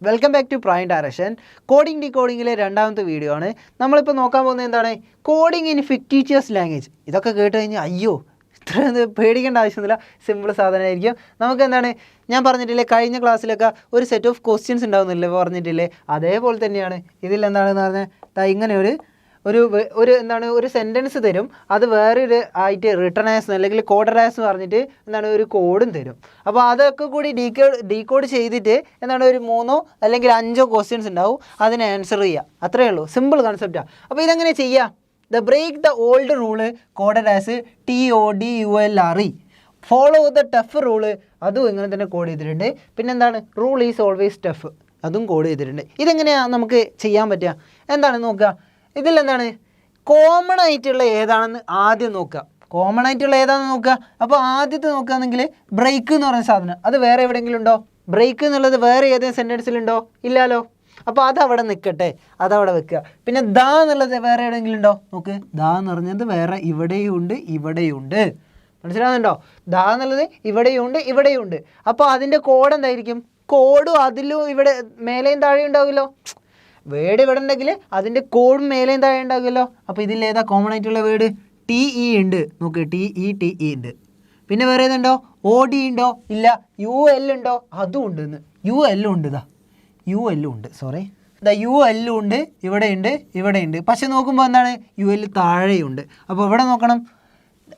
Welcome back to prime direction. Coding ഡീകോഡിങ്ങിലെ രണ്ടാമത്തെ video ആണ്. നമ്മളിപ്പോൾ നോക്കാൻ പോകുന്നത് എന്താണ്, കോഡിംഗ് ഇൻ ഫിക്റ്റീഷ്യസ് ലാംഗ്വേജ്. ഇതൊക്കെ കേട്ട് കഴിഞ്ഞാൽ അയ്യോ ഇത്ര പേടിക്കേണ്ട ആവശ്യമൊന്നുമില്ല, സിമ്പിൾ സാധനമായിരിക്കും. നമുക്ക് എന്താണ്, ഞാൻ പറഞ്ഞിട്ടില്ലേ കഴിഞ്ഞ ക്ലാസ്സിലൊക്കെ ഒരു സെറ്റ് ഓഫ് ക്വസ്റ്റ്യൻസ് ഉണ്ടാകുന്നില്ലേ പറഞ്ഞിട്ടില്ലേ, അതേപോലെ തന്നെയാണ് ഇതിൽ എന്താണെന്ന് പറഞ്ഞാൽ ഇങ്ങനെ ഒരു എന്താണ് ഒരു സെൻറ്റൻസ് തരും, അത് വേറൊരു ആയിട്ട് റിട്ടേൺ ആസ് അല്ലെങ്കിൽ കോഡഡ് ആസ് പറഞ്ഞിട്ട് എന്താണ് ഒരു കോഡും തരും. അപ്പോൾ അതൊക്കെ കൂടി ഡീകോഡ് ചെയ്തിട്ട് എന്താണ് ഒരു 3 അല്ലെങ്കിൽ 5 ക്വസ്റ്റ്യൻസ് ഉണ്ടാവും, അതിന് ആൻസർ ചെയ്യുക. അത്രയേ ഉള്ളൂ, സിമ്പിൾ കൺസെപ്റ്റാണ്. അപ്പോൾ ഇതെങ്ങനെ ചെയ്യുക? Break the old rule coded as TODULRE, follow the tough rule, അതും ഇങ്ങനെ തന്നെ കോഡ് ചെയ്തിട്ടുണ്ട്. പിന്നെന്താണ് റൂൾ ഈസ് ഓൾവേസ് ടഫ്, അതും കോഡ് ചെയ്തിട്ടുണ്ട്. ഇതെങ്ങനെയാണ് നമുക്ക് ചെയ്യാൻ പറ്റുക? എന്താണ് നോക്കുക, ഇതിലെന്താണ് കോമൺ ആയിട്ടുള്ള ഏതാണെന്ന് ആദ്യം നോക്കുക. കോമൺ ആയിട്ടുള്ള ഏതാണെന്ന് നോക്കുക. അപ്പോൾ ആദ്യത്തെ നോക്കുകയാണെങ്കിൽ ബ്രേക്ക് എന്ന് പറയുന്ന സാധനം, അത് വേറെ എവിടെയെങ്കിലും ഉണ്ടോ? ബ്രേക്ക് എന്നുള്ളത് വേറെ ഏതെങ്കിലും സെൻറ്റൻസിലുണ്ടോ? ഇല്ലല്ലോ. അപ്പോൾ അതവിടെ നിൽക്കട്ടെ, അതവിടെ വെക്കുക. പിന്നെ ദ എന്നുള്ളത് വേറെ എവിടെയെങ്കിലും ഉണ്ടോ? നോക്ക്, ദ എന്ന് പറഞ്ഞത് വേറെ ഇവിടെയുണ്ട് ഇവിടെയുണ്ട്, മനസ്സിലാകുന്നുണ്ടോ? ദ എന്നുള്ളത് ഇവിടെയുണ്ട്. അപ്പോൾ അതിൻ്റെ കോഡ് എന്തായിരിക്കും? കോഡും അതിലും ഇവിടെ മേലെയും താഴെയും ഉണ്ടാവുമല്ലോ. വേർഡ് ഇവിടെ ഉണ്ടെങ്കിൽ അതിൻ്റെ കോഡും മേലെയും താഴെ ഉണ്ടാകുമല്ലോ. അപ്പോൾ ഇതിലേതാ കോമൺ ആയിട്ടുള്ള വേർഡ്? TE ഉണ്ട്. നോക്ക്, TE ഉണ്ട്. പിന്നെ വേറെ ഏതുണ്ടോ? OD ഉണ്ടോ? ഇല്ല. UL ഉണ്ടോ? അതും ഉണ്ട്. UL ഉണ്ട്, UL ഉണ്ട്, സോറി, UL ഉണ്ട്, ഇവിടെയുണ്ട്. പക്ഷെ നോക്കുമ്പോൾ എന്താണ്, UL താഴെയുണ്ട്. അപ്പോൾ ഇവിടെ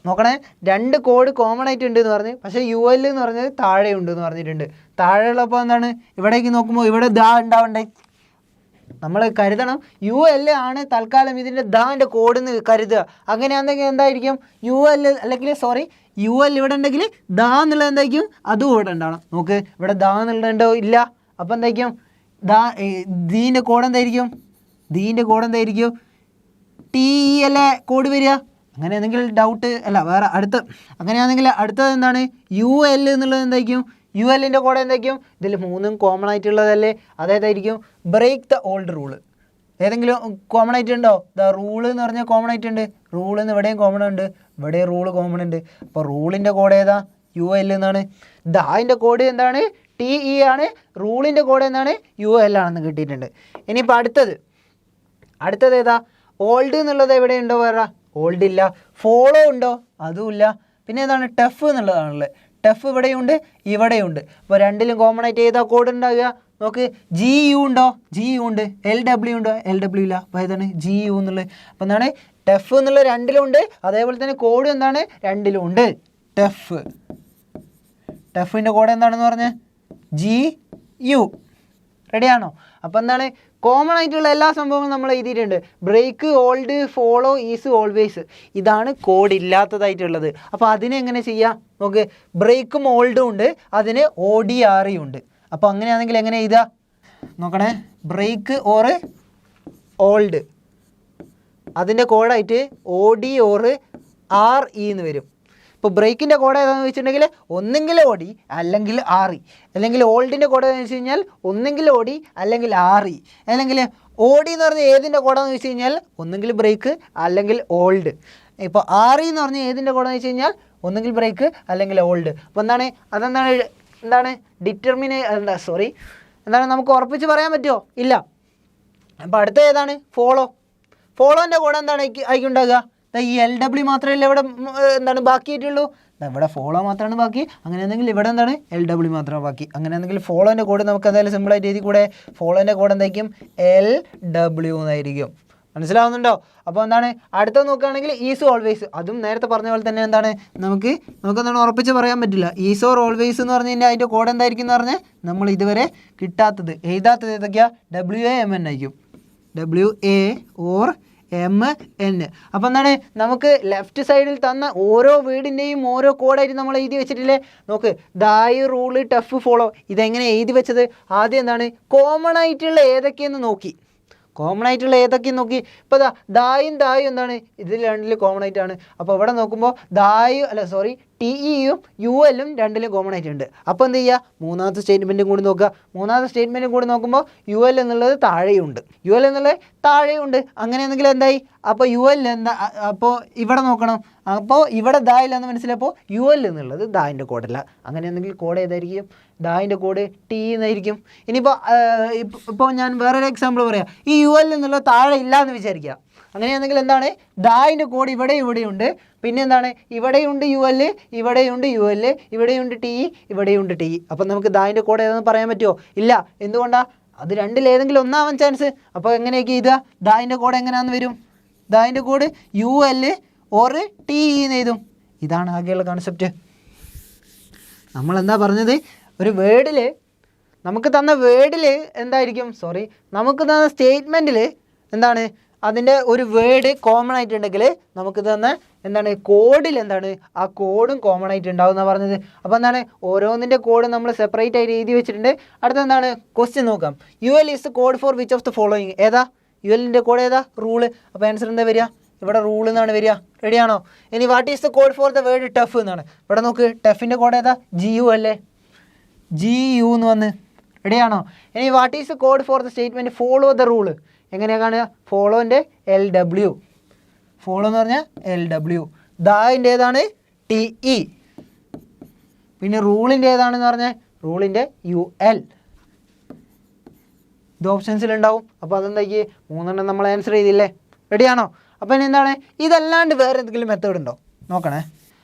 നോക്കണേ, 2 കോഡ് കോമൺ ആയിട്ട് ഉണ്ട് എന്ന് പറഞ്ഞ്, പക്ഷേ UL എന്ന് പറഞ്ഞത് താഴെയുണ്ട് എന്ന് പറഞ്ഞിട്ടുണ്ട്. താഴെയുള്ളപ്പോൾ എന്താണ്, ഇവിടേക്ക് നോക്കുമ്പോൾ ഇവിടെ ദ ഉണ്ടാവണ്ടേ? നമ്മൾ കരുതണം UL ആണ് തൽക്കാലം ഇതിൻ്റെ ദാൻ്റെ കോഡ് എന്ന് കരുതുക. അങ്ങനെയാണെങ്കിൽ എന്തായിരിക്കും, UL ഇവിടെ ഉണ്ടെങ്കിൽ ദ എന്നുള്ളത് എന്തായിരിക്കും, അതും ഇവിടെ ഉണ്ടാവണം. നോക്ക്, ഇവിടെ ദ എന്നുള്ളതുണ്ടോ? ഇല്ല. അപ്പോൾ എന്തായിരിക്കും ദീൻ്റെ കോഡ് എന്തായിരിക്കും? TE അല്ലേ കോഡ് വരിക? അങ്ങനെയാണെങ്കിൽ ഡൗട്ട് അല്ല, വേറെ അങ്ങനെയാണെങ്കിൽ അടുത്തത് എന്താണ്, UL എന്നുള്ളത് എന്തായിരിക്കും? ULൻ്റെ കോഡ് എന്തായിരിക്കും? ഇതിൽ 3 കോമൺ ആയിട്ടുള്ളതല്ലേ, അതേതായിരിക്കും? Break the old rule. ഏതെങ്കിലും കോമൺ ആയിട്ടുണ്ടോ? റൂള് എന്ന് പറഞ്ഞാൽ കോമൺ ആയിട്ടുണ്ട്. റൂളെന്ന് ഇവിടെയും കോമൺ ഉണ്ട്, ഇവിടെ റൂള് കോമൺ ഉണ്ട്. അപ്പോൾ റൂളിൻ്റെ കോഡ് ഏതാ? UL എന്നാണ്. ദാൻ്റെ കോഡ് എന്താണ്? TE ആണ്. റൂളിൻ്റെ കോഡ് എന്താണ്? UL ആണെന്ന് കിട്ടിയിട്ടുണ്ട്. ഇനിയിപ്പോൾ അടുത്തത് ഏതാ? ഓൾഡ് എന്നുള്ളത് എവിടെയുണ്ടോ? വേറെ ഓൾഡ് ഇല്ല. ഫോളോ ഉണ്ടോ? അതുമില്ല. പിന്നെ ഏതാണ്? ടഫ് എന്നുള്ളതാണുള്ളത്. ടഫ് ഇവിടെയുണ്ട് ഇവിടെയുണ്ട്. അപ്പോൾ രണ്ടിലും കോമൺ ആയിട്ട് ഏതാ കോഡ് ഉണ്ടാവുക? നോക്ക്, GU ഉണ്ടോ? GU ഉണ്ട്. LW ഉണ്ടോ? LW ഇല്ല. അപ്പോൾ ഏതാണ്? GU എന്നുള്ളത്. അപ്പോൾ എന്താണ്, ടഫ് എന്നുള്ള രണ്ടിലും ഉണ്ട്, അതേപോലെ തന്നെ കോഡ് എന്താണ്? രണ്ടിലും ഉണ്ട്. ടഫിൻ്റെ കോഡ് എന്താണെന്ന് പറഞ്ഞ് GU. റെഡിയാണോ? അപ്പോൾ എന്താണ്, കോമൺ ആയിട്ടുള്ള എല്ലാ സംഭവങ്ങളും നമ്മൾ എഴുതിയിട്ടുണ്ട്. Break, old, follow, is, always, ഇതാണ് കോഡ് ഇല്ലാത്തതായിട്ടുള്ളത്. അപ്പോൾ അതിനെങ്ങനെ ചെയ്യാം? നോക്ക്, ബ്രേക്കും ഓൾഡും ഉണ്ട്, അതിന് ODRE ഉണ്ട്. അപ്പോൾ അങ്ങനെയാണെങ്കിൽ എങ്ങനെ എഴുതുക? നോക്കണേ, ബ്രേക്ക് ഓർ ഓൾഡ്, അതിൻ്റെ കോഡായിട്ട് OD ഓർ RE എന്ന് വരും. ഇപ്പോൾ ബ്രേക്കിൻ്റെ കോഡ് ഏതാണെന്ന് വെച്ചിട്ടുണ്ടെങ്കിൽ ഒന്നെങ്കിൽ OD അല്ലെങ്കിൽ RE, അല്ലെങ്കിൽ ഓൾഡിൻ്റെ കോഡ് ഏതാണെന്ന് വെച്ച് കഴിഞ്ഞാൽ ഒന്നെങ്കിൽ OD അല്ലെങ്കിൽ RE, അല്ലെങ്കിൽ OD എന്ന് പറഞ്ഞാൽ ഏതിൻ്റെ കോഡാണെന്ന് വെച്ച് കഴിഞ്ഞാൽ ഒന്നെങ്കിൽ ബ്രേക്ക് അല്ലെങ്കിൽ ഓൾഡ്. ഇപ്പോൾ RE എന്ന് പറഞ്ഞാൽ ഏതിൻ്റെ കോഡാണെന്ന് വെച്ച് കഴിഞ്ഞാൽ ഒന്നെങ്കിൽ ബ്രേക്ക് അല്ലെങ്കിൽ ഓൾഡ്. അപ്പോൾ എന്താണ് നമുക്ക് ഉറപ്പിച്ച് പറയാൻ പറ്റുമോ? ഇല്ല. അപ്പോൾ അടുത്ത ഏതാണ്? ഫോളോൻ്റെ കോഡ് എന്താണ് ആയിക്കുണ്ടാകുക? ഈ LW മാത്രമല്ല ഇവിടെ ബാക്കിയായിട്ടുള്ളൂ. ഇവിടെ ഫോളോ മാത്രമാണ് ബാക്കി. അങ്ങനെയാണെങ്കിൽ ഇവിടെ എന്താണ്? LW മാത്രമാണ് ബാക്കി. അങ്ങനെയാണെങ്കിൽ ഫോളോൻ്റെ കോഡ് നമുക്ക് എന്തായാലും സിമ്പിളായിട്ട് എഴുതി കൂടെ? ഫോളോൻ്റെ കോഡ് എന്തായിരിക്കും? LW എന്നായിരിക്കും. മനസ്സിലാവുന്നുണ്ടോ? അപ്പോൾ എന്താണ് അടുത്ത നോക്കുകയാണെങ്കിൽ ഈസ് ഓൾവേസ്, അതും നേരത്തെ പറഞ്ഞ പോലെ തന്നെ എന്താണ് നമുക്കെന്താണ് ഉറപ്പിച്ച് പറയാൻ പറ്റില്ല. ഈസ് ഓർ ഓൾവേസ് എന്ന് പറഞ്ഞു കഴിഞ്ഞാൽ അതിൻ്റെ കോഡ് എന്തായിരിക്കും എന്ന് പറഞ്ഞാൽ നമ്മൾ ഇതുവരെ എഴുതാത്തത് ഏതൊക്കെയാണ്? WAMN ആയിരിക്കും. WAMN. അപ്പോൾ എന്താണ്, നമുക്ക് ലെഫ്റ്റ് സൈഡിൽ തന്ന ഓരോ വേർഡിൻ്റെയും ഓരോ കോഡായിട്ട് നമ്മൾ എഴുതി വെച്ചിട്ടില്ലേ? നോക്ക്, ദായ്, റൂള്, ടഫ്, ഫോളോ, ഇതെങ്ങനെ എഴുതി വെച്ചത്? ആദ്യം എന്താണ് കോമൺ ആയിട്ടുള്ള ഏതൊക്കെയെന്ന് നോക്കി. ഇപ്പോൾ ദായും എന്താണ് ഇതിൽ രണ്ടിൽ കോമൺ ആയിട്ടാണ്. അപ്പോൾ ഇവിടെ നോക്കുമ്പോൾ ടി ഇയും യു എല്ലും രണ്ടിലും കോമൺ ആയിട്ടുണ്ട്. അപ്പോൾ എന്ത് ചെയ്യുക, മൂന്നാമത്തെ സ്റ്റേറ്റ്മെൻറ്റും കൂടി നോക്കുക. മൂന്നാമത്തെ സ്റ്റേറ്റ്മെൻറ്റും കൂടി നോക്കുമ്പോൾ യു എൽ എന്നുള്ളത് താഴെയുണ്ട്, യു എൽ എന്നുള്ളത് താഴെയുണ്ട്. അങ്ങനെയാണെങ്കിൽ എന്തായി, അപ്പോൾ യു എൽ എന്താ, അപ്പോൾ ഇവിടെ നോക്കണം. അപ്പോൾ ഇവിടെ ദാ ഇല്ലെന്ന് മനസ്സിലായപ്പോൾ യു എൽ എന്നുള്ളത് ദാൻ്റെ കോഡല്ല. അങ്ങനെയാണെങ്കിൽ കോഡ് ഏതായിരിക്കും, ദാൻ്റെ കോഡ് ടി എന്നായിരിക്കും. ഇനിയിപ്പോൾ ഇപ്പോൾ ഞാൻ വേറൊരു എക്സാമ്പിൾ പറയാം. ഈ യു എൽ എന്നുള്ളത് താഴെ ഇല്ല എന്ന് വിചാരിക്കുക. അങ്ങനെയാണെങ്കിൽ എന്താണ്, ദാൻ്റെ കോഡ് ഇവിടെയുണ്ട്. പിന്നെ എന്താണ്, ഇവിടെയുണ്ട് യു എൽ, ഇവിടെയുണ്ട് യു എൽ, ഇവിടെയുണ്ട് ടി, ഇവിടെയുണ്ട് ടി. അപ്പം നമുക്ക് ദാൻ്റെ കോഡ് ഏതെന്ന് പറയാൻ പറ്റുമോ? ഇല്ല. എന്തുകൊണ്ടാണ്? അത് രണ്ടിലേതെങ്കിലും ഒന്നാവാൻ ചാൻസ്. അപ്പോൾ എങ്ങനെയൊക്കെ എഴുതുക, ദാൻ്റെ കോഡ് എങ്ങനെയാണെന്ന് വരും, ദാൻ്റെ code U L or T എന്ന് എഴുതും. ഇതാണ് ആകെയുള്ള കോൺസെപ്റ്റ്. നമ്മളെന്താ പറഞ്ഞത്, ഒരു വേർഡിൽ നമുക്ക് തന്ന വേർഡിൽ എന്തായിരിക്കും, നമുക്ക് തന്ന സ്റ്റേറ്റ്മെൻറ്റിൽ എന്താണ്, അതിൻ്റെ ഒരു വേർഡ് കോമൺ ആയിട്ടുണ്ടെങ്കിൽ നമുക്ക് തന്ന എന്താണ് കോഡിൽ എന്താണ് ആ കോഡും കോമൺ ആയിട്ട് ഉണ്ടാവും എന്നാണ് പറഞ്ഞത്. അപ്പോൾ എന്താണ്, ഓരോന്നിൻ്റെ കോഡ് നമ്മൾ സെപ്പറേറ്റ് ആയിട്ട് എഴുതി വെച്ചിട്ടുണ്ട്. അടുത്ത എന്താണ്, ക്വസ്റ്റ്യൻ നോക്കാം. U L is the code for which of the following. ഏതാ യു എല്ലിൻ്റെ കോഡ്, ഏതാ റൂള്. അപ്പോൾ ആൻസർ എന്താ വരിക, ഇവിടെ റൂൾ എന്നാണ് വരിക. റെഡിയാണോ? ഇനി what is the code for the word tough എന്നാണ്. ഇവിടെ നോക്ക്, ടഫിൻ്റെ കോഡ് ഏതാ, ജി യു അല്ലേ, ജി യു എന്ന് വന്ന്. റെഡിയാണോ? ഇനി what is the code for the statement follow the rule. എങ്ങനെയാണ് കാണുക, ഫോളോൻ്റെ എൽ ഡബ്ല്യു. ഫോളോ എന്ന് പറഞ്ഞാൽ എൽ ഡബ്ല്യു. ദാൻ്റെ ഏതാണ്, ടി ഇ. പിന്നെ റൂളിൻ്റെ ഏതാണെന്ന് പറഞ്ഞാൽ റൂളിൻ്റെ യു എൽ. ഇത് ഓപ്ഷൻസിലുണ്ടാവും. അപ്പോൾ അതെന്താക്കി, മൂന്നെണ്ണം നമ്മൾ ആൻസർ ചെയ്തില്ലേ. റെഡിയാണോ? അപ്പോൾ ഇനി എന്താണ്, ഇതല്ലാണ്ട് വേറെ എന്തെങ്കിലും മെത്തേഡ് ഉണ്ടോ നോക്കണേ.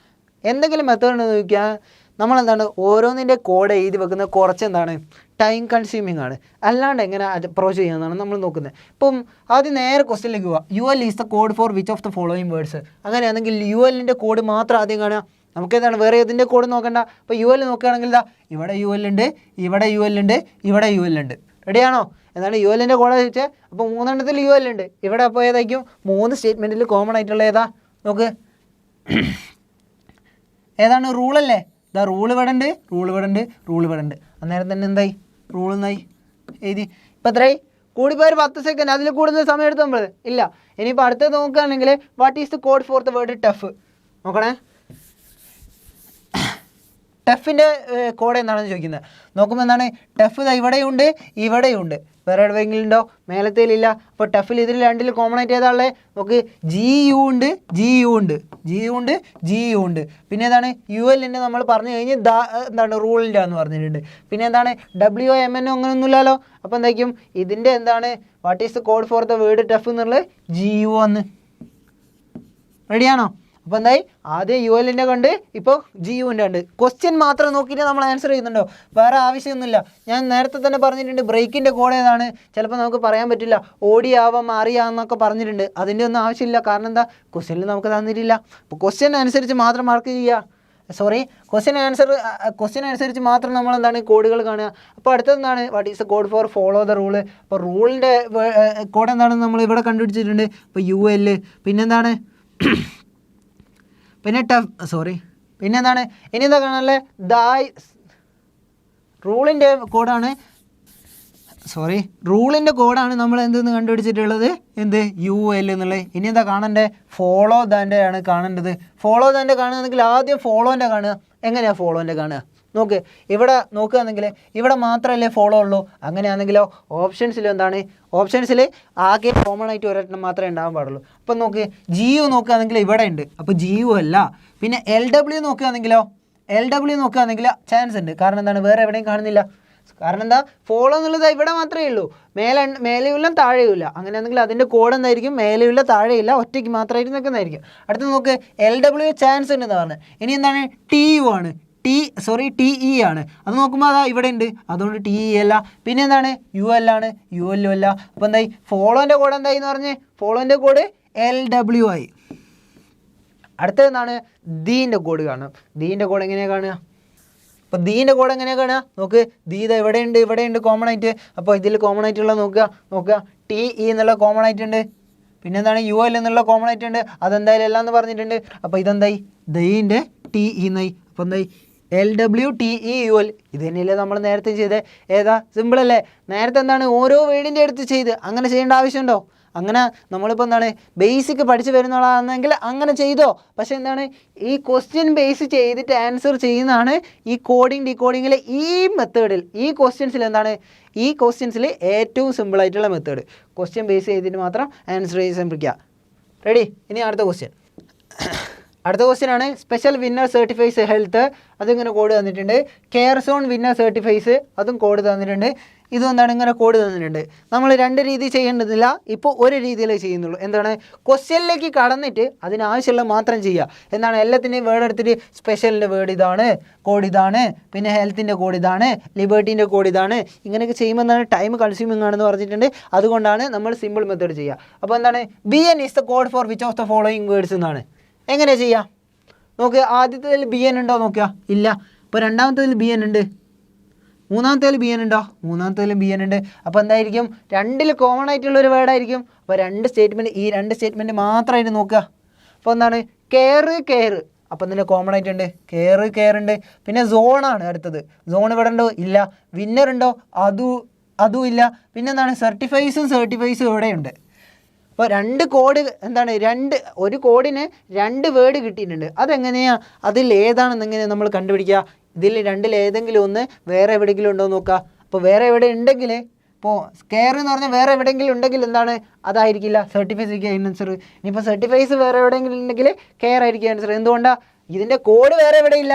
എന്തെങ്കിലും മെത്തേഡ് ഉണ്ടോ ചോദിക്കുക. നമ്മളെന്താണ് ഓരോന്നിൻ്റെ കോഡ് എഴുതി വെക്കുന്ന കുറച്ച് എന്താണ് ടൈം കൺസ്യൂമിങ് ആണ്. അല്ലാണ്ട് എങ്ങനെ അപ്രോച്ച് ചെയ്യാമെന്നാണ് നമ്മൾ നോക്കുന്നത്. ഇപ്പം ആദ്യം നേരെ ക്വസ്റ്റ്യനിലേക്ക് പോവുക. U L is the code for which of the following words. അങ്ങനെയാണെങ്കിൽ യു എല്ലിൻ്റെ കോഡ് മാത്രം ആദ്യം കാണുക. നമുക്കേതാണ് വേറെ ഏതിൻ്റെ കോഡ് നോക്കണ്ട. ഇപ്പോൾ യു എൽ നോക്കുകയാണെങ്കിൽ ഇതാ ഇവിടെ യു എൽ ഉണ്ട്, ഇവിടെ യു എൽ ഉണ്ട്, ഇവിടെ യു എൽ ഉണ്ട്. റെഡിയാണോ? എന്താണ് യു എല്ലിൻ്റെ കോഡ് ചോദിച്ചാൽ അപ്പോൾ മൂന്നെണ്ണത്തിൽ യു എൽ ഉണ്ട്. ഇവിടെ അപ്പോൾ ഏതായിരിക്കും, മൂന്ന് സ്റ്റേറ്റ്മെൻറ്റിൽ കോമൺ ആയിട്ടുള്ള ഏതാ നോക്ക്, ഏതാണ്, റൂളല്ലേ. ഇതാ റൂൾ ഇവിടെ ഉണ്ട്, റൂൾ ഇവിടെ ഉണ്ട്, റൂൾ ഇവിടെ ഉണ്ട്. അന്നേരം തന്നെ എന്തായി, റൂൾ എന്നായി എഴുതി. ഇപ്പം എത്രയായി, കൂടിപ്പോയി 10 സെക്കൻഡ്, അതിൽ കൂടുതൽ സമയം എടുത്ത് നമ്മൾ ഇല്ല. ഇനിയിപ്പോൾ അടുത്തത് നോക്കുകയാണെങ്കിൽ what is the code for the word tough. നോക്കണേ, ടഫിൻ്റെ കോഡ് എന്താണെന്ന് ചോദിക്കുന്നത്. നോക്കുമ്പോൾ എന്താണ്, ടഫ് ഇവിടെയുണ്ട്, ഇവിടെയുണ്ട്. വേറെ എവിടെയെങ്കിലും ഉണ്ടോ, മേലത്തേലില്ല. അപ്പോൾ ടഫിൽ ഇതിൽ രണ്ടിൽ കോമൺ ആയിട്ട് ഏതാണുള്ളത് നോക്ക്, ജി യു ഉണ്ട്, ജി യു ഉണ്ട്, ജി യു ഉണ്ട്, ജി യു ഉണ്ട്. പിന്നെ എന്താണ്, യു എല്ലിൻ്റെ നമ്മൾ പറഞ്ഞു കഴിഞ്ഞ് എന്താണ് റൂളിൻ്റെ എന്ന് പറഞ്ഞിട്ടുണ്ട്. പിന്നെ എന്താണ്, ഡബ്ല്യു എം എന്നോ അങ്ങനെയൊന്നുമില്ലല്ലോ. അപ്പോൾ എന്തായിരിക്കും ഇതിൻ്റെ എന്താണ്, what is the code for the word tough എന്നുള്ളത് ജി യു വന്ന്. റെഡിയാണോ? അപ്പോൾ എന്തായി, ആദ്യം യു എല്ലിൻ്റെ കണ്ട് ഇപ്പോൾ ജി യുവിൻ്റെ ഉണ്ട്. ക്വസ്റ്റ്യൻ മാത്രം നോക്കിയിട്ട് നമ്മൾ ആൻസർ ചെയ്യുന്നുണ്ടോ, വേറെ ആവശ്യമൊന്നുമില്ല. ഞാൻ നേരത്തെ തന്നെ പറഞ്ഞിട്ടുണ്ട് ബ്രേക്കിൻ്റെ കോഡ് ഏതാണ്, ചിലപ്പോൾ നമുക്ക് പറയാൻ പറ്റില്ല. ഓടി ആവാം, അറിയാമെന്നൊക്കെ പറഞ്ഞിട്ടുണ്ട്. അതിൻ്റെ ഒന്നും ആവശ്യമില്ല. കാരണം എന്താ, ക്വസ്റ്റ്യനിൽ നമുക്ക് തന്നിട്ടില്ല. അപ്പോൾ ക്വസ്റ്റ്യൻ അനുസരിച്ച് മാത്രം മാർക്ക് ചെയ്യുക. ക്വസ്റ്റ്യൻ അനുസരിച്ച് മാത്രം നമ്മൾ എന്താണ് കോഡുകൾ കാണുക. അപ്പോൾ അടുത്തെന്താണ്, what is the code for follow the rule. അപ്പോൾ റൂളിൻ്റെ കോഡ് എന്താണെന്ന് നമ്മൾ ഇവിടെ കണ്ടുപിടിച്ചിട്ടുണ്ട്. ഇപ്പോൾ യു എൽ. പിന്നെന്താണ്, പിന്നെ പിന്നെന്താണ്, ഇനി എന്താ കാണാനല്ലേ, റൂളിൻ്റെ കോഡാണ് നമ്മൾ എന്തെന്ന് കണ്ടുപിടിച്ചിട്ടുള്ളത്, എന്ത് യു എൽ എന്നുള്ളത്. ഇനി എന്താ കാണണ്ടേ, ഫോളോ ദാൻ്റെ ആണ് കാണേണ്ടത്. ഫോളോ ദാൻ്റെ കാണുകയാണെങ്കിൽ ആദ്യം ഫോളോൻ്റെ കാണുക. എങ്ങനെയാണ് ഫോളോൻ്റെ കാണുക നോക്ക്, ഇവിടെ നോക്കുകയാണെങ്കിൽ ഇവിടെ മാത്രമല്ലേ ഫോളോ ഉള്ളൂ. അങ്ങനെയാണെങ്കിലോ ഓപ്ഷൻസിൽ എന്താണ്, ഓപ്ഷൻസിൽ ആകെ കോമൺ ആയിട്ട് ഒരെണ്ണം മാത്രമേ ഉണ്ടാകാൻ പാടുള്ളൂ. അപ്പം നോക്ക്, ജി യു നോക്കുകയാണെങ്കിൽ ഇവിടെ ഉണ്ട്, അപ്പോൾ ജി യു അല്ല. പിന്നെ എൽ ഡബ്ല്യു നോക്കുകയാണെങ്കിൽ ചാൻസ് ഉണ്ട്. കാരണം എന്താണ്, വേറെ എവിടെയും കാണുന്നില്ല. കാരണം എന്താ, ഫോളോ എന്നുള്ളത് ഇവിടെ മാത്രമേ ഉള്ളൂ, മേലെയുള്ള താഴെയില്ല. അങ്ങനെയാണെങ്കിൽ അതിൻ്റെ കോഡ് എന്തായിരിക്കും, മേലെയുള്ള താഴെയില്ല, ഒറ്റയ്ക്ക് മാത്രമായിട്ട് നിൽക്കുന്നതായിരിക്കും. അടുത്ത് നോക്ക്, എൽ ഡബ്ല്യു ചാൻസ് ഉണ്ടെന്ന് പറഞ്ഞു. ഇനി എന്താണ്, ടി യു ആണ്, ടി ഇ ആണ്. അത് നോക്കുമ്പോൾ അതാ ഇവിടെ ഉണ്ട്, അതുകൊണ്ട് ടി ഇ അല്ല. പിന്നെ എന്താണ്, യു എൽ ആണ്, യു എല്ലും അല്ല. അപ്പോൾ എന്തായി, ഫോളോൻ്റെ കോഡ് എന്തായി എന്ന് പറഞ്ഞ്, ഫോളോൻ്റെ കോഡ് എൽ ഡബ്ല്യു ആയി. അടുത്തതെന്താണ്, ദീൻ്റെ കോഡ് കാണും. ദീൻ്റെ കോഡ് എങ്ങനെയാണ് കാണുക, അപ്പോൾ ദീൻ്റെ കോഡ് എങ്ങനെയാണ് കാണുക നോക്ക്, ദീ ഇത് ഇവിടെയുണ്ട് കോമൺ ആയിട്ട്. അപ്പോൾ ഇതിൽ കോമൺ ആയിട്ടുള്ള നോക്കുക, ടി ഇ എന്നുള്ള കോമൺ ആയിട്ടുണ്ട്. പിന്നെന്താണ്, യു എൽ എന്നുള്ള കോമൺ ആയിട്ടുണ്ട്. അതെന്തായാലും എല്ലാം എന്ന് പറഞ്ഞിട്ടുണ്ട്. അപ്പോൾ ഇതെന്തായി, ദീൻ്റെ ടി ഇ എന്നായി. അപ്പോൾ എന്തായി, L W T E U L. ഇത് തന്നെയല്ലേ നമ്മൾ നേരത്തെ ചെയ്തത്. ഏതാ, സിമ്പിളല്ലേ. നേരത്തെ എന്താണ്, ഓരോ വേർഡിൻ്റെ അടുത്ത് ചെയ്ത് അങ്ങനെ ചെയ്യേണ്ട ആവശ്യമുണ്ടോ, അങ്ങനെ നമ്മളിപ്പോൾ എന്താണ് ബേസിക് പഠിച്ച് വരുന്ന ആളാണെങ്കിൽ അങ്ങനെ ചെയ്തോ. പക്ഷേ എന്താണ് ഈ ക്വസ്റ്റ്യൻ ബേസ് ചെയ്തിട്ട് ആൻസർ ചെയ്യുന്നതാണ് ഈ കോഡിങ് ഡീകോഡിങ്ങിലെ ഈ മെത്തേഡിൽ ഈ ക്വസ്റ്റ്യൻസിൽ എന്താണ് ഈ ക്വസ്റ്റ്യൻസിൽ ഏറ്റവും സിമ്പിളായിട്ടുള്ള മെത്തേഡ്. ക്വസ്റ്റ്യൻ ബേസ് ചെയ്തിട്ട് മാത്രം ആൻസർ ചെയ്ത് ശ്രമിക്കുക. റെഡി? ഇനി അടുത്ത ക്വസ്റ്റ്യൻ. അടുത്ത ക്വസ്റ്റ്യൻ ആണ് സ്പെഷ്യൽ വിന്നർ സർട്ടിഫൈസ് ഹെൽത്ത്. അതിങ്ങനെ കോഡ് തന്നിട്ടുണ്ട്. കെയർ സോൺ വിന്നർ സർട്ടിഫൈസ് അതും കോഡ് തന്നിട്ടുണ്ട്. ഇതും എന്താണ് ഇങ്ങനെ കോഡ് തന്നിട്ടുണ്ട്. നമ്മൾ രണ്ട് രീതി ചെയ്യേണ്ടതില്ല, ഇപ്പോൾ ഒരു രീതിയിലേ ചെയ്യുന്നുള്ളൂ. എന്താണ് ക്വസ്റ്റ്യനിലേക്ക് കടന്നിട്ട് അതിനാവശ്യമുള്ള മാത്രം ചെയ്യുക. എന്താണ് എല്ലാത്തിൻ്റെയും വേർഡ് എടുത്തിട്ട് സ്പെഷ്യലിൻ്റെ വേർഡ് ഇതാണ്, കോഡ് ഇതാണ്, പിന്നെ ഹെൽത്തിൻ്റെ കോഡ് ഇതാണ്, ലിബർട്ടീൻ്റെ കോഡ് ഇതാണ്, ഇങ്ങനെയൊക്കെ ചെയ്യുമ്പോൾ എന്താണ് ടൈം കൺസ്യൂമിംഗ് ആണെന്ന് പറഞ്ഞിട്ടുണ്ട്. അതുകൊണ്ടാണ് നമ്മൾ സിമ്പിൾ മെത്തേഡ് ചെയ്യുക. അപ്പോൾ എന്താണ് BN is the code for which of the following words എന്നാണ്. എങ്ങനെ ചെയ്യാം നോക്കുക. ആദ്യത്തേതിൽ BN ഉണ്ടോ നോക്കുക, ഇല്ല. ഇപ്പോൾ രണ്ടാമത്തേതിൽ BN ഉണ്ട്. മൂന്നാമത്തേതിൽ BN ഉണ്ടോ, മൂന്നാമത്തേതിലും BN ഉണ്ട്. അപ്പോൾ എന്തായിരിക്കും രണ്ടിൽ കോമൺ ആയിട്ടുള്ളൊരു വേർഡായിരിക്കും. അപ്പോൾ ഈ രണ്ട് സ്റ്റേറ്റ്മെൻറ്റ് മാത്രമായിട്ട് നോക്കുക. അപ്പോൾ എന്താണ് കെയർ അപ്പോൾ ഇതിൻ്റെ കോമൺ ആയിട്ടുണ്ട്, കെയർ ഉണ്ട്. പിന്നെ സോണാണ് അടുത്തത്. സോൺ ഇവിടെ ഉണ്ടോ, ഇല്ല. വിന്നർ ഉണ്ടോ, അതും ഇല്ല. പിന്നെ എന്താണ് സർട്ടിഫൈസും ഇവിടെയുണ്ട്. അപ്പോൾ രണ്ട് കോഡ് എന്താണ് ഒരു കോഡിന് രണ്ട് വേർഡ് കിട്ടിയിട്ടുണ്ട്. അതെങ്ങനെയാണ്, അതിൽ ഏതാണെന്ന് എങ്ങനെയാണ് നമ്മൾ കണ്ടുപിടിക്കുക? ഇതിൽ രണ്ടിൽ ഏതെങ്കിലും ഒന്ന് വേറെ എവിടെയെങ്കിലും ഉണ്ടോ എന്ന് നോക്കുക. അപ്പോൾ വേറെ എവിടെ ഉണ്ടെങ്കിൽ, ഇപ്പോൾ കെയർ എന്ന് പറഞ്ഞാൽ വേറെ എവിടെയെങ്കിലും ഉണ്ടെങ്കിൽ എന്താണ് അതായിരിക്കില്ല സർട്ടിഫൈസ് ആയിരിക്കും ആൻസർ. ഇനിയിപ്പോൾ സർട്ടിഫൈസ് വേറെ എവിടെയെങ്കിലും ഉണ്ടെങ്കിൽ കെയർ ആയിരിക്കും ആൻസർ. എന്തുകൊണ്ടാണ്? ഇതിൻ്റെ കോഡ് വേറെ എവിടെ ഇല്ല.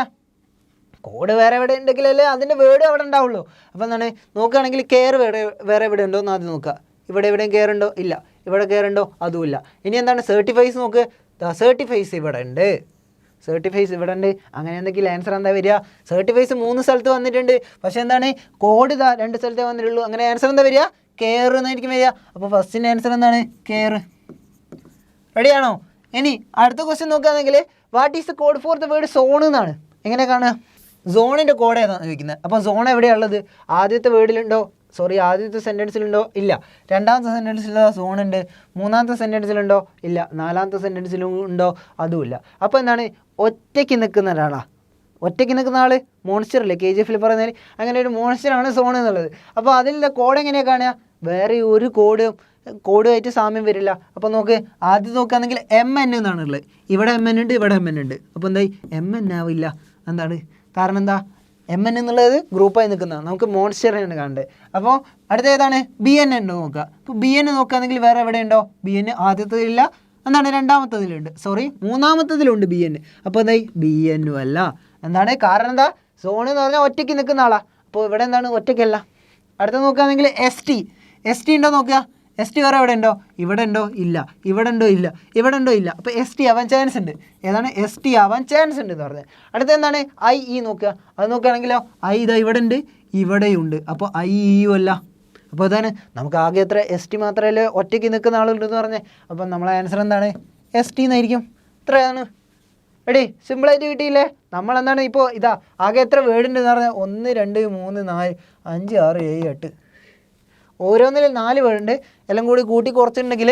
കോഡ് വേറെ എവിടെ ഉണ്ടെങ്കിലല്ലേ അതിൻ്റെ വേർഡ് അവിടെ ഉണ്ടാവുള്ളൂ. അപ്പോൾ എന്താണ് നോക്കുകയാണെങ്കിൽ കെയർ വേറെ എവിടെ ഉണ്ടോ എന്ന് ആദ്യം നോക്കുക. ഇവിടെ എവിടെയും കെയർ ഉണ്ടോ, ഇല്ല. ഇവിടെ കെയർ ഉണ്ടോ, അതുമില്ല. ഇനി എന്താണ് സർട്ടിഫൈസ് നോക്ക്. സർട്ടിഫൈസ് ഇവിടെ ഉണ്ട്, അങ്ങനെ എന്തെങ്കിലും ആൻസർ എന്താ വരിക? സർട്ടിഫൈസ് 3 സ്ഥലത്ത് വന്നിട്ടുണ്ട്, പക്ഷേ എന്താണ് കോഡ് ഇതാ 2 സ്ഥലത്തേ വന്നിട്ടുള്ളൂ. അങ്ങനെ ആൻസർ എന്താ വരിക? കെയർ എന്നായിരിക്കും വരിക. അപ്പോൾ ഫസ്റ്റിൻ്റെ ആൻസർ എന്താണ്? കെയർ. റെഡിയാണോ? ഇനി അടുത്ത ക്വസ്റ്റ്യൻ നോക്കുകയാണെങ്കിൽ what is the code for the word zone എന്നാണ്. എങ്ങനെ കാണുക? സോണിൻ്റെ കോഡ് ഏതാണെന്ന് ചോദിക്കുന്നത്. അപ്പോൾ സോൺ എവിടെയുള്ളത്? ആദ്യത്തെ സെൻറ്റൻസിലുണ്ടോ, ഇല്ല. രണ്ടാമത്തെ സെൻറ്റൻസിൽ സോണുണ്ട്. മൂന്നാമത്തെ സെൻറ്റൻസിലുണ്ടോ, ഇല്ല. നാലാമത്തെ സെൻറ്റൻസിലും ഉണ്ടോ, അതുമില്ല. അപ്പോൾ എന്താണ് ഒറ്റയ്ക്ക് നിൽക്കുന്ന ഒരാളാണ്. ഒറ്റയ്ക്ക് നിൽക്കുന്ന ആൾ മോൺസ്റ്ററില്ലേ, KGF പറയുന്നതിൽ അങ്ങനെ ഒരു മോൺസ്റ്ററാണ് സോൺ എന്നുള്ളത്. അപ്പോൾ അതിൻ്റെ കോഡ് എങ്ങനെയാണ് കാണുക? വേറെ ഒരു കോഡുമായിട്ട് സാമ്യം വരില്ല. അപ്പോൾ നോക്ക്, ആദ്യം നോക്കുകയാണെങ്കിൽ MN എന്നാണുള്ളത്. ഇവിടെ MN ഉണ്ട്, ഇവിടെ MN ഉണ്ട്. അപ്പോൾ എന്തായി MN ആവില്ല. എന്താണ് കാരണം? എന്താ MN എന്നുള്ളത് ഗ്രൂപ്പായി നിൽക്കുന്നതാണ്. നമുക്ക് മോൺസ്റ്ററിനാണ് കാണേണ്ടത്. അപ്പോൾ അടുത്ത ഏതാണ്? BN ഉണ്ടോ നോക്കുക. അപ്പോൾ BN നോക്കുകയാണെങ്കിൽ വേറെ എവിടെ ഉണ്ടോ? BN ആദ്യത്തതിലില്ല. എന്താണ് രണ്ടാമത്തതിലുണ്ട്, മൂന്നാമത്തതിലുണ്ട് BN. അപ്പോൾ എന്തായി BN അല്ല. എന്താണ് കാരണം? എന്താ സോൺ എന്ന് പറഞ്ഞാൽ ഒറ്റയ്ക്ക് നിൽക്കുന്ന ആളാണ്. അപ്പോൾ ഇവിടെ എന്താണ് ഒറ്റയ്ക്കല്ല. അടുത്ത നോക്കുകയാണെങ്കിൽ ST ഉണ്ടോ നോക്കുക. ST വേറെ എവിടെ ഉണ്ടോ? ഇവിടെ ഉണ്ടോ, ഇല്ല. ഇവിടെ ഉണ്ടോ, ഇല്ല. ഇവിടെ ഉണ്ടോ, ഇല്ല. അപ്പോൾ ST ആവാൻ ചാൻസ് ഉണ്ട്. ഏതാണ്? ST ആവാൻ ചാൻസ് ഉണ്ട് എന്ന് പറഞ്ഞത്. അടുത്ത എന്താണ്? IE നോക്കുക. അത് നോക്കുകയാണെങ്കിലോ I ഇതാ ഇവിടെ ഉണ്ട്, ഇവിടെയുണ്ട്. അപ്പോൾ IE അല്ല. അപ്പോൾ അതാണ് നമുക്ക് ആകെ എത്ര ST മാത്രമല്ലേ ഒറ്റയ്ക്ക് നിൽക്കുന്ന ആളുണ്ടെന്ന് പറഞ്ഞത്. അപ്പം നമ്മളെ ആൻസർ എന്താണ്? ST എന്നായിരിക്കും. ഇത്രയാണ്. റെഡി? സിമ്പിളായിട്ട് കിട്ടിയില്ലേ? നമ്മളെന്താണ് ഇപ്പോൾ ഇതാ ആകെ എത്ര വേർഡ് ഉണ്ടെന്ന് പറഞ്ഞാൽ 1 2 3 4 5 6 7 8 ഓരോന്നിലും 4 വേർഡ്. എല്ലാം കൂട്ടി കുറച്ചിട്ടുണ്ടെങ്കിൽ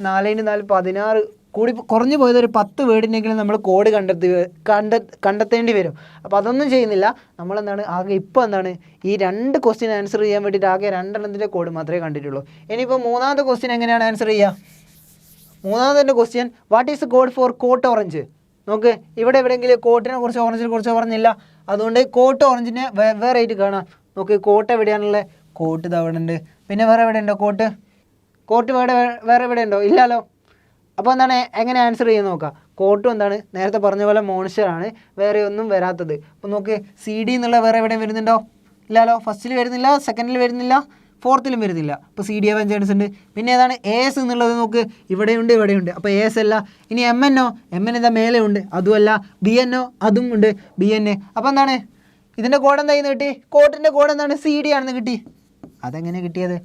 4 × 4 16 കുറഞ്ഞു പോയത് ഒരു 10 വേർഡിനെങ്കിലും നമ്മൾ കോഡ് കണ്ടെത്തേണ്ടി വരും. അപ്പോൾ അതൊന്നും ചെയ്യുന്നില്ല. നമ്മളെന്താണ് ആകെ ഇപ്പോൾ എന്താണ് ഈ 2 ക്വസ്റ്റ്യൻ ആൻസർ ചെയ്യാൻ വേണ്ടിയിട്ട് ആകെ 2 എണ്ണത്തിൻ്റെ കോഡ് മാത്രമേ കണ്ടിട്ടുള്ളൂ. ഇനിയിപ്പോൾ മൂന്നാമത്തെ ക്വസ്റ്റ്യൻ എങ്ങനെയാണ് ആൻസർ ചെയ്യുക? മൂന്നാമത്തെ question what is the code for coat orange. നോക്ക്, ഇവിടെ എവിടെയെങ്കിലും കോട്ടിനെ കുറിച്ച് ഓറഞ്ചിനെ കുറിച്ച് പറഞ്ഞില്ല. അതുകൊണ്ട് കോട്ട് ഓറഞ്ചിനെ വേറെ ആയിട്ട് കാണാം. നോക്ക്, കോട്ട് എവിടെയാണുള്ളത്? കോട്ട് ഇത് അവിടെ ഉണ്ട്. പിന്നെ വേറെ എവിടെ ഉണ്ടോ കോട്ട് വേറെ എവിടെ ഉണ്ടോ? ഇല്ലല്ലോ. അപ്പോൾ എന്താണ് എങ്ങനെ ആൻസർ ചെയ്യുക നോക്കാം. കോട്ടും എന്താണ് നേരത്തെ പറഞ്ഞ പോലെ മോൺസ്റ്ററാണ്, വേറെ ഒന്നും വരാത്തത്. അപ്പോൾ നോക്ക്, CD എന്നുള്ള വേറെ എവിടെയും വരുന്നുണ്ടോ? ഇല്ലല്ലോ. ഫസ്റ്റിൽ വരുന്നില്ല, സെക്കൻഡിൽ വരുന്നില്ല, ഫോർത്തിലും വരുന്നില്ല. അപ്പോൾ CD ആവാൻ ചാൻസ് ഉണ്ട്. പിന്നെ ഏതാണ്? AS എന്നുള്ളത് നോക്ക്, ഇവിടെയുണ്ട്, ഇവിടെയുണ്ട്. അപ്പോൾ AS അല്ല. ഇനി MN എന്താ മേലെ ഉണ്ട്, അതുമല്ല. BN അതും ഉണ്ട്, BN. അപ്പോൾ എന്താണ് ഇതിൻ്റെ കോഡ് എന്തായിരുന്നു കിട്ടി? കോട്ടിൻ്റെ കോഡ് എന്താണ്? CD ആണെന്ന് കിട്ടി. അതെങ്ങനെ കിട്ടിയത്?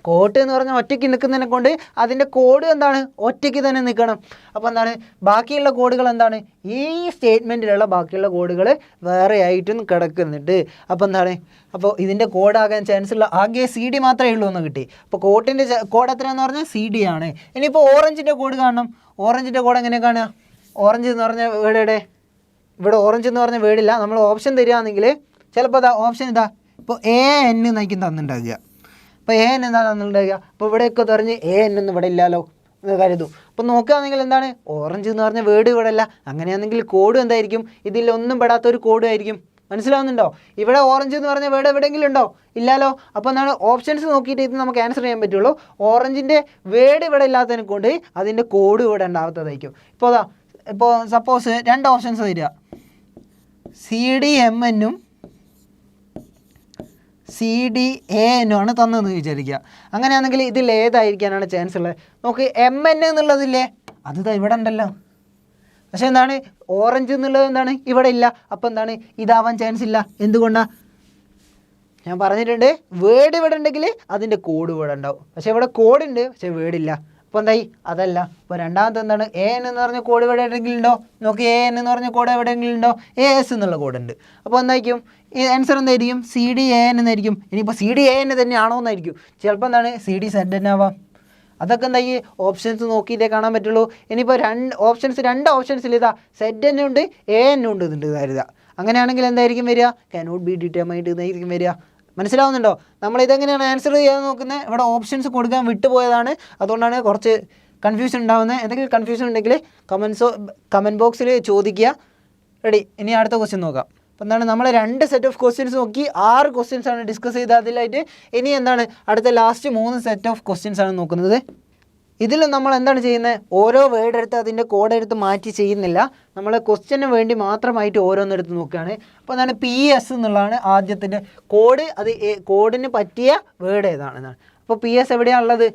കോട്ട് എന്ന് പറഞ്ഞാൽ ഒറ്റയ്ക്ക് നിൽക്കുന്നതിനെ കൊണ്ട് അതിൻ്റെ കോഡ് എന്താണ്? ഒറ്റയ്ക്ക് തന്നെ നിൽക്കണം. അപ്പോൾ എന്താണ് ബാക്കിയുള്ള കോഡുകൾ എന്താണ്? ഈ സ്റ്റേറ്റ്മെൻറ്റിലുള്ള ബാക്കിയുള്ള കോഡുകൾ വേറെ ആയിട്ടും കിടക്കുന്നുണ്ട്. അപ്പോൾ എന്താണ് അപ്പോൾ ഇതിൻ്റെ കോഡാകാൻ ചാൻസ് ഉള്ള ആകെ CD മാത്രമേ ഉള്ളൂ എന്ന് കിട്ടി. അപ്പോൾ കോട്ടിൻ്റെ കോഡ് എത്രയാണെന്ന് പറഞ്ഞാൽ CD ആണ്. ഇനിയിപ്പോൾ ഓറഞ്ചിൻ്റെ കോഡ് കാണണം. ഓറഞ്ചിൻ്റെ കോഡ് എങ്ങനെ കാണുക? ഓറഞ്ച് എന്ന് പറഞ്ഞാൽ ഇവിടെ ഓറഞ്ച് എന്ന് പറഞ്ഞ വേർഡില്ല. നമ്മൾ ഓപ്ഷൻ തരികയാണെങ്കിൽ ചിലപ്പോൾ ഓപ്ഷൻ ഇപ്പോൾ AN എന്നായിരിക്കും തന്നിട്ടുണ്ടാകുക. അപ്പോൾ എ എൻ എന്താണെന്നുണ്ടാകുക. അപ്പോൾ ഇവിടെയൊക്കെ പറഞ്ഞ് എ എൻ ഒന്നും ഇവിടെ ഇല്ലല്ലോ എന്ന് കരുതും. അപ്പോൾ നോക്കുകയാണെങ്കിൽ എന്താണ് ഓറഞ്ച് എന്ന് പറഞ്ഞ വേർഡ് ഇവിടെ അല്ല. അങ്ങനെയാണെങ്കിൽ കോഡ് എന്തായിരിക്കും? ഇതിലൊന്നും പെടാത്തൊരു കോഡ് ആയിരിക്കും. മനസ്സിലാവുന്നുണ്ടോ? ഇവിടെ ഓറഞ്ച് എന്ന് പറഞ്ഞ വേർഡ് എവിടെയെങ്കിലും ഉണ്ടോ? ഇല്ലല്ലോ. അപ്പോൾ എന്താണ് ഓപ്ഷൻസ് നോക്കിയിട്ട് ഇത് നമുക്ക് ആൻസർ ചെയ്യാൻ പറ്റുള്ളൂ. ഓറഞ്ചിൻ്റെ വേർഡ് ഇവിടെ ഇല്ലാത്തതിനെ കൊണ്ട് അതിൻ്റെ കോഡ് ഇവിടെ ഉണ്ടാവാത്തതായിരിക്കും. ഇപ്പോൾ സപ്പോസ് 2 ഓപ്ഷൻസ് തരിക, CDMN-ഉം CDAN ആണ് തന്നതെന്ന് വിചാരിക്കുക. അങ്ങനെയാണെങ്കിൽ ഇതിൽ ഏതായിരിക്കാനാണ് ചാൻസ് ഉള്ളത്? നോക്ക്, MN എന്നുള്ളതില്ലേ അത് ഇവിടെ ഉണ്ടല്ലോ. പക്ഷെ എന്താണ് ഓറഞ്ച് എന്നുള്ളത് എന്താണ് ഇവിടെ ഇല്ല. അപ്പോൾ എന്താണ് ഇതാവാൻ ചാൻസ് ഇല്ല. എന്തുകൊണ്ടാണ്? ഞാൻ പറഞ്ഞിട്ടുണ്ട് വേർഡ് ഇവിടെ ഉണ്ടെങ്കിൽ അതിൻ്റെ കോഡ് ഇവിടെ ഉണ്ടാവും. പക്ഷേ ഇവിടെ കോഡ് ഉണ്ട്, പക്ഷേ വേർഡ് ഇല്ല. അപ്പോൾ എന്തായി? അതല്ല. അപ്പോൾ രണ്ടാമത്തെ എന്താണ് AN എന്ന് പറഞ്ഞ കോഡ് ഇവിടെ എവിടെയെങ്കിലും ഉണ്ടോ? നോക്കി, AN എന്ന് പറഞ്ഞ കോഡ് എവിടെയെങ്കിലും ഉണ്ടോ? AS എന്നുള്ള കോഡ് ഉണ്ട്. അപ്പോൾ എന്തായിരിക്കും ഈ ആൻസർ? എന്തായിരിക്കും? CDAN എന്നായിരിക്കും. ഇനിയിപ്പോൾ CDAN തന്നെയാണോ എന്നായിരിക്കും. ചിലപ്പോൾ എന്താണ് CDZN ആവാം. അതൊക്കെ എന്തായി ഓപ്ഷൻസ് നോക്കിയിട്ടേ കാണാൻ പറ്റുള്ളൂ. ഇനിയിപ്പോൾ 2 ഓപ്ഷൻസിൽ ഇതാ ZN ഉണ്ട് AN ഉണ്ട് ഇതുണ്ട് കരുതുക. അങ്ങനെയാണെങ്കിൽ എന്തായിരിക്കും വരിക? കാനോട്ട് ബി ഡിറ്റർമൈൻഡ് എന്നായിരിക്കും വരിക. മനസ്സിലാവുന്നുണ്ടോ? നമ്മളിതെങ്ങനെയാണ് ആൻസർ ചെയ്യാൻ നോക്കുന്നത്? ഇവിടെ ഓപ്ഷൻസ് കൊടുക്കാൻ വിട്ടുപോയതാണ്, അതുകൊണ്ടാണ് കുറച്ച് കൺഫ്യൂഷൻ ഉണ്ടാകുന്നത്. എന്തെങ്കിലും കൺഫ്യൂഷൻ ഉണ്ടെങ്കിൽ കമൻറ്റ് ബോക്സിൽ ചോദിക്കുക. റെഡി? ഇനി അടുത്ത ക്വസ്റ്റ്യൻ നോക്കാം. അപ്പോൾ എന്താണ് നമ്മൾ 2 സെറ്റ് ഓഫ് ക്വസ്റ്റ്യൻസ് നോക്കി 6 ക്വസ്റ്റ്യൻസ് ആണ് ഡിസ്കസ് ചെയ്ത് അതിലായിട്ട്. ഇനി എന്താണ് അടുത്ത ലാസ്റ്റ് 3 സെറ്റ് ഓഫ് ക്വസ്റ്റ്യൻസ് ആണ് നോക്കുന്നത്. ഇതിൽ നമ്മൾ എന്താണ് ചെയ്യുന്നത്? ഓരോ വേർഡ് എടുത്ത് അതിൻ്റെ കോഡ് എടുത്ത് മാറ്റി ചെയ്യുന്നില്ല. നമ്മൾ ക്വസ്റ്റ്യന് വേണ്ടി മാത്രമായിട്ട് ഓരോന്നെടുത്ത് നോക്കുകയാണ്. അപ്പോൾ എന്താണ് PS എന്നുള്ളതാണ് ആദ്യത്തിൻ്റെ കോഡ്. അത് കോഡിന് പറ്റിയ വേർഡ് ഏതാണെന്നാണ്. അപ്പോൾ PS എവിടെയാണ് ഉള്ളത്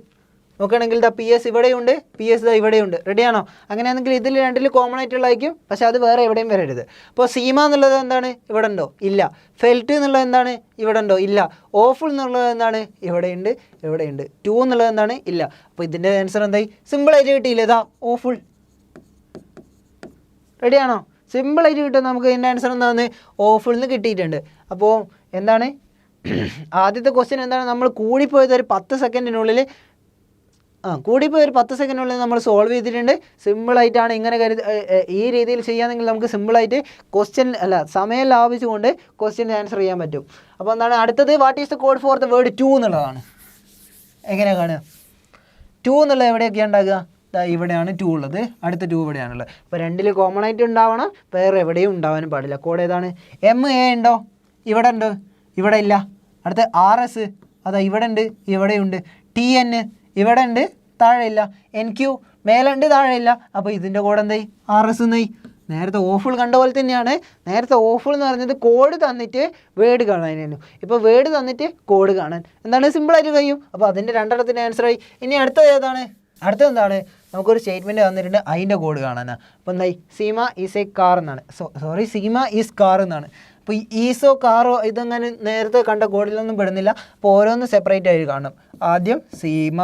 നോക്കുകയാണെങ്കിൽ PS ഇവിടെയുണ്ട്, PS ഇവിടെയുണ്ട്. റെഡിയാണോ? അങ്ങനെയാണെങ്കിൽ ഇതിൽ 2 കോമൺ ആയിട്ടുള്ളതായിരിക്കും, പക്ഷേ അത് വേറെ എവിടെയും വരരുത്. അപ്പോൾ സീമ എന്നുള്ളത് എന്താണ്? ഇവിടെ ഉണ്ടോ? ഇല്ല. ഫെൽറ്റ് എന്നുള്ളത് എന്താണ്? ഇവിടെ ഉണ്ടോ? ഇല്ല. ഓഫുൾ എന്നുള്ളത് എന്താണ്? ഇവിടെയുണ്ട്, ഇവിടെയുണ്ട്. 2 എന്നുള്ളത് എന്താണ്? ഇല്ല. അപ്പോൾ ഇതിൻ്റെ ആൻസർ എന്തായി? സിമ്പിളായിട്ട് കിട്ടിയില്ലേ? ഇതാ ഓഫുൾ. റെഡിയാണോ? സിമ്പിളായിട്ട് കിട്ടും. നമുക്ക് ഇതിൻ്റെ ആൻസർ എന്താണെന്ന് ഓഫുൾ എന്ന് കിട്ടിയിട്ടുണ്ട്. അപ്പോൾ എന്താണ് ആദ്യത്തെ ക്വസ്റ്റ്യൻ എന്താണ്? നമ്മൾ കൂടിപ്പോയത് ഒരു 10 സെക്കൻഡിനുള്ളിൽ കൂടിപ്പോയി ഒരു 10 സെക്കൻഡിനുള്ളിൽ നമ്മൾ സോൾവ് ചെയ്തിട്ടുണ്ട്. സിമ്പിളായിട്ടാണ്. ഇങ്ങനെ ഈ രീതിയിൽ ചെയ്യുകയാണെങ്കിൽ നമുക്ക് സിമ്പിളായിട്ട് സമയം ലാഭിച്ചുകൊണ്ട് ക്വസ്റ്റ്യൻ ആൻസർ ചെയ്യാൻ പറ്റും. അപ്പോൾ എന്താണ് അടുത്തത്? What is the code for the word 2 എന്നുള്ളതാണ്. എങ്ങനെയാണ് കാണുക? 2 എന്നുള്ളത് എവിടെയൊക്കെയാണ് ഉണ്ടാകുക? ഇവിടെയാണ് 2 ഉള്ളത്, അടുത്ത 2 ഇവിടെയാണുള്ളത്. അപ്പോൾ 2 കോമൺ ആയിട്ട് ഉണ്ടാവണം, വേറെ എവിടെയും ഉണ്ടാവാനും പാടില്ല. കോഡ് ഏതാണ്? MA ഉണ്ടോ? ഇവിടെ ഉണ്ട്, ഇവിടെ ഇല്ല. അടുത്ത RS അതാ ഇവിടെ ഉണ്ട്, ഇവിടെയുണ്ട്. TN ഇവിടെ ഉണ്ട്, താഴെ ഇല്ല. NQ മേലെ ഉണ്ട്, താഴെ ഇല്ല. അപ്പോൾ ഇതിൻ്റെ കോഡ് എന്തായി? RS എന്നായി. നേരത്തെ ഓഫുൾ കണ്ട പോലെ തന്നെയാണ്. നേരത്തെ ഓഫുൾ എന്ന് പറഞ്ഞത് കോഡ് തന്നിട്ട് വേർഡ് കാണാനായിരുന്നു. ഇപ്പോൾ വേർഡ് തന്നിട്ട് കോഡ് കാണാൻ എന്താണ് സിമ്പിളായിട്ട് കഴിയും. അപ്പോൾ അതിൻ്റെ 2 ആൻസറായി. ഇനി അടുത്തത് ഏതാണ്? അടുത്തത് എന്താണ്? നമുക്കൊരു സ്റ്റേറ്റ്മെൻറ്റ് തന്നിട്ടുണ്ട്, അതിൻ്റെ കോഡ് കാണാനാണ്. അപ്പോൾ എന്തായി? സീമ ഈസ് എ കാർ എന്നാണ്. സീമ ഈസ് കാർ എന്നാണ്. അപ്പോൾ ഈസോ കാറോ ഇതങ്ങനെ നേരത്തെ കണ്ട കോഡിലൊന്നും പെടുന്നില്ല. അപ്പോൾ ഓരോന്ന് സെപ്പറേറ്റ് ആയിട്ട് കാണണം. ആദ്യം സീമ,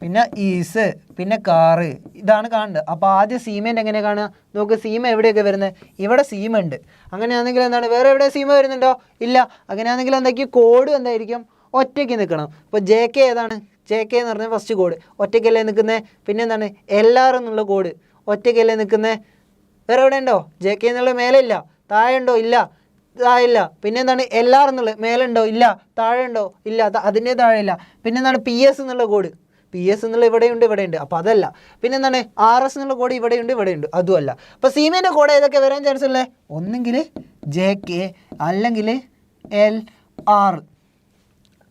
പിന്നെ ഈസ്, പിന്നെ കാറ്, ഇതാണ് കാണേണ്ടത്. അപ്പോൾ ആദ്യം സീമേൻ്റെ എങ്ങനെ കാണുക? നോക്ക്, സീമ എവിടെയൊക്കെ വരുന്നത്? ഇവിടെ സീമ ഉണ്ട്. അങ്ങനെയാണെങ്കിൽ എന്താണ് വേറെ എവിടെ സീമ വരുന്നുണ്ടോ? ഇല്ല. അങ്ങനെയാണെങ്കിൽ എന്തായിരിക്കും കോഡ്? എന്തായിരിക്കും? ഒറ്റയ്ക്ക് നിൽക്കണം. ഇപ്പോൾ JK ഏതാണ്? JK എന്ന് പറഞ്ഞാൽ ഫസ്റ്റ് കോഡ് ഒറ്റയ്ക്കല്ലേ നിൽക്കുന്നത്. പിന്നെ എന്താണ്? LR എന്നുള്ള കോഡ് ഒറ്റയ്ക്കല്ലേ നിൽക്കുന്നത്. വേറെ എവിടെ ഉണ്ടോ? JK എന്നുള്ള മേലെ ഇല്ല. താഴെ ഉണ്ടോ? ഇല്ല, താഴെ ഇല്ല. പിന്നെ എന്താണ്? LR എന്നുള്ളത് മേലെ ഉണ്ടോ? ഇല്ല. താഴെ ഉണ്ടോ? ഇല്ല, അതിൻ്റെ താഴെ ഇല്ല. പിന്നെ എന്താണ്? PS എന്നുള്ള കോഡ്, PS എന്നുള്ള ഇവിടെയുണ്ട്, ഇവിടെയുണ്ട്. അപ്പോൾ അതല്ല. പിന്നെ എന്താണ്? RS എന്നുള്ള കോഡ് ഇവിടെയുണ്ട്, ഇവിടെയുണ്ട്. അതുമല്ല. അപ്പോൾ സീമേൻ്റെ കോഡ് ഏതൊക്കെ വരാൻ ചാൻസ് ഉള്ളത്? ഒന്നെങ്കിൽ JK അല്ലെങ്കിൽ LR.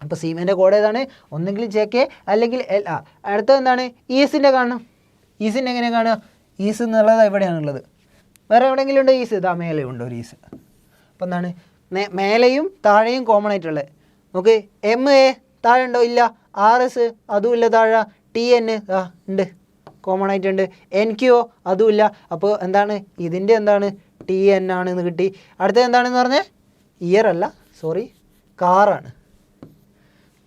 അപ്പോൾ സീമേൻ്റെ കോഡ് ഏതാണ്? ഒന്നെങ്കിൽ JK അല്ലെങ്കിൽ LR. അടുത്തത് എന്താണ്? ഈസിൻ്റെ കാണണം. ഈസിൻ്റെ എങ്ങനെ കാണുക? ഈസ് എന്നുള്ളത് എവിടെയാണുള്ളത്? വേറെ എവിടെയെങ്കിലും ഉണ്ടോ ഈസ്? ഇതാ മേലെ ഉണ്ടോ ഒരു ഈസ്. അപ്പോൾ എന്താണ്? മേലെയും താഴെയും കോമൺ ആയിട്ടുള്ളത്. നമുക്ക് MA താഴെ ഉണ്ടോ? ഇല്ല. RS അതുമില്ല താഴെ. TN ഉണ്ട്, കോമൺ ആയിട്ടുണ്ട്. NQ അതുമില്ല. അപ്പോൾ എന്താണ്? ഇതിൻ്റെ എന്താണ്? TN ആണെന്ന് കിട്ടി. അടുത്തത് എന്താണെന്ന് പറഞ്ഞാൽ ഇയർ അല്ല, കാറാണ്.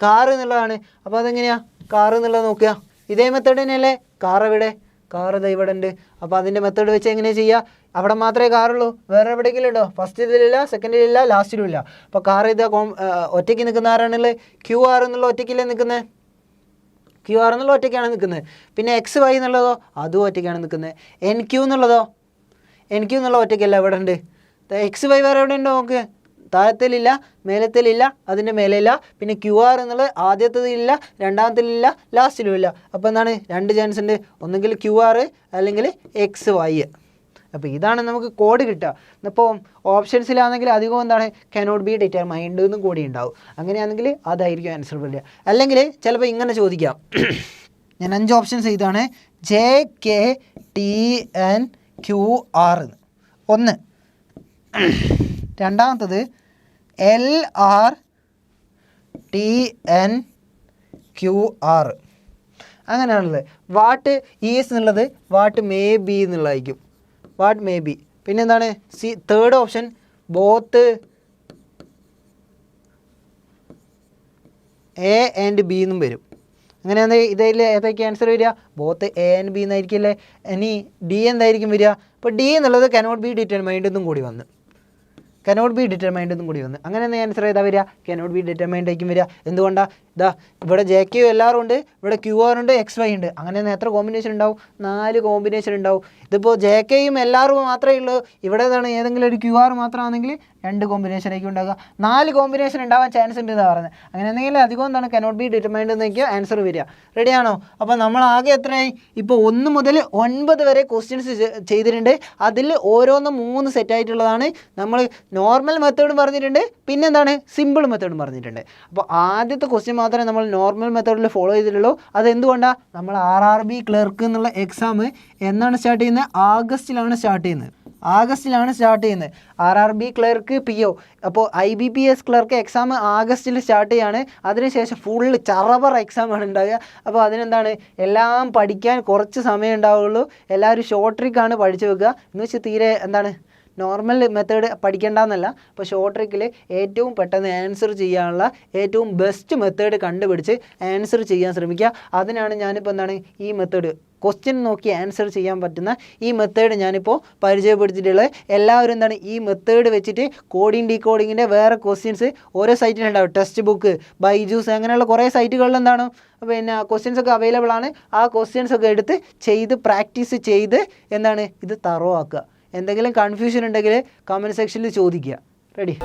കാറ് എന്നുള്ളതാണ്. അപ്പോൾ അതെങ്ങനെയാണ് കാറ് എന്നുള്ളത് നോക്കുക? ഇതേ മെത്തേഡ് തന്നെയല്ലേ? കാർ എവിടെ? കാർ ഇതാ ഇവിടെ ഉണ്ട്. അപ്പോൾ അതിൻ്റെ മെത്തേഡ് വെച്ച് എങ്ങനെ ചെയ്യുക? അവിടെ മാത്രമേ കാറുള്ളൂ, വേറെ എവിടെയെങ്കിലും ഉണ്ടോ? ഫസ്റ്റിലില്ല, സെക്കൻഡിലില്ല, ലാസ്റ്റിലും ഇല്ല. അപ്പോൾ കാർ ഇത് ഒറ്റയ്ക്ക് നിൽക്കുന്ന ആരാണുള്ളത്? QR എന്നുള്ള ഒറ്റയ്ക്കല്ലേ നിൽക്കുന്നത്? QR എന്നുള്ള ഒറ്റയ്ക്കാണ് നിൽക്കുന്നത്. പിന്നെ XY എന്നുള്ളതോ? അതും ഒറ്റയ്ക്കാണ് നിൽക്കുന്നത്. NQ എന്നുള്ളതോ? NQ എന്നുള്ള ഒറ്റയ്ക്കല്ല, ഇവിടെ ഉണ്ട്. XY വേറെ എവിടെ ഉണ്ടോ? നോക്ക്, താഴത്തിലില്ല, മേലത്തിലില്ല, അതിൻ്റെ മേലെയില്ല. പിന്നെ QR എന്നുള്ളത് ആദ്യത്തേതില്ല, രണ്ടാമത്തിലില്ല, ലാസ്റ്റിലും ഇല്ല. അപ്പോൾ എന്താണ് 2 ചാൻസ് ഉണ്ട്, ഒന്നുകിൽ QR അല്ലെങ്കിൽ XY. അപ്പോൾ ഇതാണ് നമുക്ക് കോഡ് കിട്ടുക. ഇപ്പോൾ ഓപ്ഷൻസിലാണെങ്കിൽ അധികം എന്താണ് കനോട്ട് ബി ഡിറ്റർമൈൻഡ് എന്നും കൂടി ഉണ്ടാവും. അങ്ങനെയാണെങ്കിൽ അതായിരിക്കും ആൻസർ വരിക. അല്ലെങ്കിൽ ചിലപ്പോൾ ഇങ്ങനെ ചോദിക്കാം, ഞാൻ 5 ഓപ്ഷൻസ് ചെയ്താണ് JKTNQR എന്ന്. ഒന്ന്, രണ്ടാമത്തത് LRTNQR. അങ്ങനെയാണുള്ളത്. വാട്ട് ഈസ് എന്നുള്ളത് വാട്ട് മേ ബി എന്നുള്ളതായിരിക്കും, വാട്ട് മേ ബി. പിന്നെ എന്താണ് third option both A and B എന്നും വരും. അങ്ങനെയാണെങ്കിൽ ഇതിൽ ഏതൊക്കെ ആൻസർ വരിക? Both A and B എന്നായിരിക്കില്ലേ. ഇനി D എന്തായിരിക്കും വരിക? അപ്പോൾ D എന്നുള്ളത് കനോട്ട് ബി ഡിറ്റർമൈൻഡ് എന്നും കൂടി വന്നു, കനോട്ട് ബി ഡിറ്റർമൈൻഡ് എന്നും കൂടി വന്ന്. അങ്ങനെ ആൻസർ ഏതാ വരിക? കനോട്ട് ബി ഡിറ്റർമൈൻഡ് ആയിരിക്കും വരിക. എന്തുകൊണ്ടാണ്? ഇതാ ഇവിടെ JK എല്ലാവരും ഉണ്ട്, ഇവിടെ QR ഉണ്ട്, XY ഉണ്ട്. അങ്ങനെ എത്ര കോമ്പിനേഷൻ ഉണ്ടാവും? 4 കോമ്പിനേഷൻ ഉണ്ടാവും. ഇതിപ്പോൾ JKയും എല്ലാവരും മാത്രമേ ഉള്ളൂ. ഇവിടെ എന്താണ് ഏതെങ്കിലും ഒരു QR മാത്രമാണെങ്കിൽ 2 കോമ്പിനേഷൻ ആയിരിക്കും ഉണ്ടാകുക. 4 കോമ്പിനേഷൻ ഉണ്ടാവാൻ ചാൻസ് ഉണ്ട് എന്നാണ് പറയുന്നത്. അങ്ങനെ എന്തെങ്കിലും അധികം എന്താണ് കനോട്ട് ബി ഡിറ്റർമൈൻഡ് എന്നൊക്കെ ആൻസർ വരിക. റെഡിയാണോ? അപ്പോൾ നമ്മൾ ആകെ എത്രയായി? ഇപ്പോൾ 1 മുതൽ 9 വരെ ക്വസ്റ്റ്യൻസ് ചെയ്തിട്ടുണ്ട്. അതിൽ ഓരോന്നും 3 സെറ്റായിട്ടുള്ളതാണ്. നമ്മൾ നോർമൽ മെത്തേഡും പറഞ്ഞിട്ടുണ്ട്, പിന്നെ എന്താണ് സിമ്പിൾ മെത്തേഡും പറഞ്ഞിട്ടുണ്ട്. അപ്പോൾ ആദ്യത്തെ ക്വസ്റ്റ്യൻ മാത്രമേ നമ്മൾ നോർമൽ മെത്തേഡിൽ ഫോളോ ചെയ്തിട്ടുള്ളൂ. അതെന്തുകൊണ്ടാണ്? നമ്മൾ RRB ക്ലർക്ക് എന്നുള്ള എക്സാം എന്നാണ് സ്റ്റാർട്ട് ചെയ്യുന്നത്? ആഗസ്റ്റിലാണ് സ്റ്റാർട്ട് ചെയ്യുന്നത്. RRB clerk PO. അപ്പോൾ IBPS ക്ലർക്ക് എക്സാം ആഗസ്റ്റിൽ സ്റ്റാർട്ട് ചെയ്യാണ്. അതിനുശേഷം ഫുള്ള് ചറബർ എക്സാമാണ് ഉണ്ടാകുക. അപ്പോൾ അതിനെന്താണ് എല്ലാം പഠിക്കാൻ കുറച്ച് സമയം ഉണ്ടാവുള്ളൂ. എല്ലാവരും ഷോർട്ട് ട്രിക്കാണ് പഠിച്ചു വെക്കുക. എന്ന് വെച്ചാൽ തീരെ എന്താണ് നോർമൽ മെത്തേഡ് പഠിക്കേണ്ടെന്നല്ല. അപ്പോൾ ഷോർട്ട് ട്രിക്കിൽ ഏറ്റവും പെട്ടെന്ന് ആൻസർ ചെയ്യാനുള്ള ഏറ്റവും ബെസ്റ്റ് മെത്തേഡ് കണ്ടുപിടിച്ച് ആൻസർ ചെയ്യാൻ ശ്രമിക്കുക. അതിനാണ് ഞാനിപ്പോൾ എന്താണ് ഈ മെത്തേഡ് ക്വസ്റ്റ്യൻ നോക്കി ആൻസർ ചെയ്യാൻ പറ്റുന്ന ഈ മെത്തേഡ് ഞാനിപ്പോൾ പരിചയപ്പെടുത്തിയിട്ടുള്ളത്. എല്ലാവരും എന്താണ് ഈ മെത്തേഡ് വെച്ചിട്ട് കോഡിങ് ഡീകോഡിങ്ങിൻ്റെ വേറെ ക്വസ്റ്റ്യൻസ് ഓരോ സൈറ്റിലുണ്ടാവും. ടെക്സ്റ്റ് ബുക്ക്, ബൈജൂസ്, അങ്ങനെയുള്ള കുറേ സൈറ്റുകളിൽ എന്താണ് പിന്നെ ക്വസ്റ്റ്യൻസ് ഒക്കെ അവൈലബിൾ ആണ്. ആ ക്വസ്റ്റ്യൻസ് ഒക്കെ എടുത്ത് ചെയ്ത് പ്രാക്ടീസ് ചെയ്ത് എന്താണ് ഇത് തറോ ആക്കുക. എന്തെങ്കിലും കൺഫ്യൂഷൻ ഉണ്ടെങ്കിൽ കമൻറ്റ് സെക്ഷനിൽ ചോദിക്കുക. റെഡി?